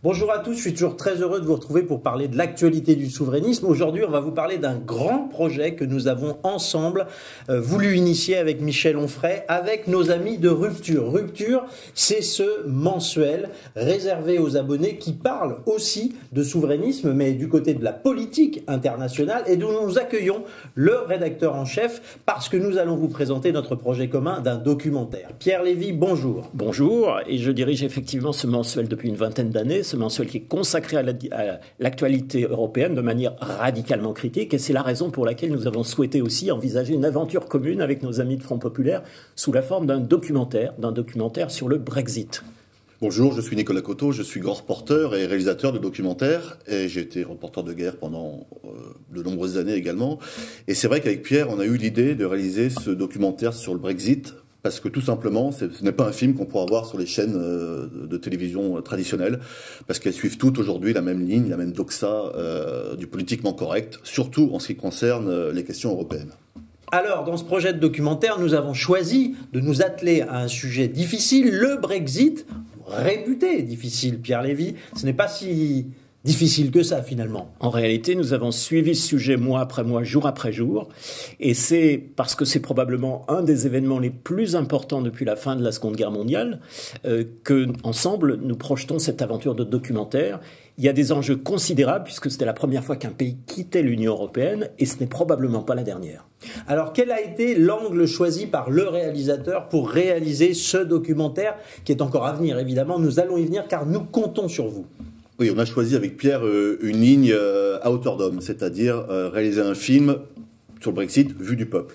Bonjour à tous, je suis toujours très heureux de vous retrouver pour parler de l'actualité du souverainisme. Aujourd'hui, on va vous parler d'un grand projet que nous avons ensemble voulu initier avec Michel Onfray, avec nos amis de Rupture. Rupture, c'est ce mensuel réservé aux abonnés qui parle aussi de souverainisme, mais du côté de la politique internationale, et dont nous accueillons le rédacteur en chef, parce que nous allons vous présenter notre projet commun d'un documentaire. Pierre Lévy, bonjour. Bonjour, et je dirige effectivement ce mensuel depuis une vingtaine d'années, ce mensuel qui est consacré à l'actualité européenne de manière radicalement critique, et c'est la raison pour laquelle nous avons souhaité aussi envisager une aventure commune avec nos amis de Front Populaire sous la forme d'un documentaire sur le Brexit. Bonjour, je suis Nicolas Coteau, je suis grand reporter et réalisateur de documentaires, et j'ai été reporter de guerre pendant de nombreuses années également. Et c'est vrai qu'avec Pierre, on a eu l'idée de réaliser ce documentaire sur le Brexit, parce que tout simplement, ce n'est pas un film qu'on pourra voir sur les chaînes de télévision traditionnelles, parce qu'elles suivent toutes aujourd'hui la même ligne, la même doxa du politiquement correct, surtout en ce qui concerne les questions européennes. Alors, dans ce projet de documentaire, nous avons choisi de nous atteler à un sujet difficile, le Brexit, réputé difficile, Pierre Lévy. Ce n'est pas si difficile que ça, finalement. En réalité, nous avons suivi ce sujet mois après mois, jour après jour, et c'est parce que c'est probablement un des événements les plus importants depuis la fin de la Seconde Guerre mondiale que, ensemble, nous projetons cette aventure de documentaire. Il y a des enjeux considérables, puisque c'était la première fois qu'un pays quittait l'Union européenne, et ce n'est probablement pas la dernière. Alors, quel a été l'angle choisi par le réalisateur pour réaliser ce documentaire, qui est encore à venir, évidemment. Nous allons y venir, car nous comptons sur vous. Oui, on a choisi avec Pierre une ligne à hauteur d'homme, c'est-à-dire réaliser un film sur le Brexit vu du peuple.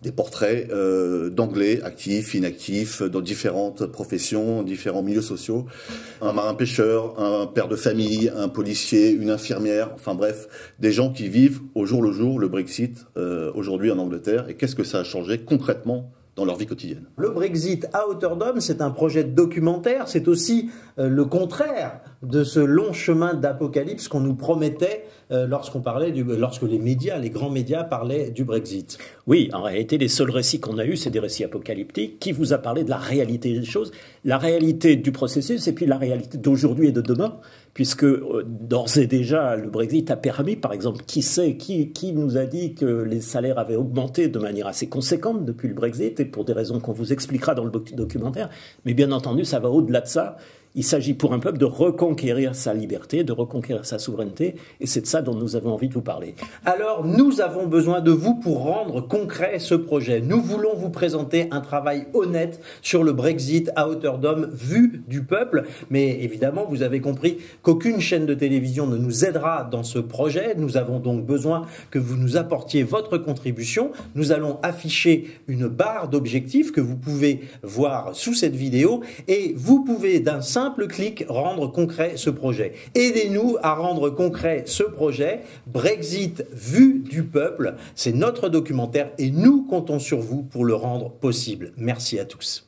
Des portraits d'Anglais, actifs, inactifs, dans différentes professions, différents milieux sociaux. Un marin-pêcheur, un père de famille, un policier, une infirmière, enfin bref, des gens qui vivent au jour le jour le Brexit aujourd'hui en Angleterre. Et qu'est-ce que ça a changé concrètement dans leur vie quotidienne. Le Brexit à hauteur d'homme, c'est un projet de documentaire, c'est aussi le contraire de ce long chemin d'apocalypse qu'on nous promettait lorsque les médias, les grands médias parlaient du Brexit. Oui, en réalité, les seuls récits qu'on a eus, c'est des récits apocalyptiques qui vous a parlé de la réalité des choses, la réalité du processus et puis la réalité d'aujourd'hui et de demain, puisque d'ores et déjà, le Brexit a permis, par exemple, qui nous a dit que les salaires avaient augmenté de manière assez conséquente depuis le Brexit, et pour des raisons qu'on vous expliquera dans le documentaire, mais bien entendu, ça va au-delà de ça. Il s'agit pour un peuple de reconquérir sa liberté, de reconquérir sa souveraineté, et c'est de ça dont nous avons envie de vous parler. Alors, nous avons besoin de vous pour rendre concret ce projet. Nous voulons vous présenter un travail honnête sur le Brexit à hauteur d'homme vu du peuple, mais évidemment, vous avez compris qu'aucune chaîne de télévision ne nous aidera dans ce projet. Nous avons donc besoin que vous nous apportiez votre contribution. Nous allons afficher une barre d'objectifs que vous pouvez voir sous cette vidéo, et vous pouvez d'un simple clic rendre concret ce projet. Aidez-nous à rendre concret ce projet. Brexit vu du peuple, c'est notre documentaire et nous comptons sur vous pour le rendre possible. Merci à tous.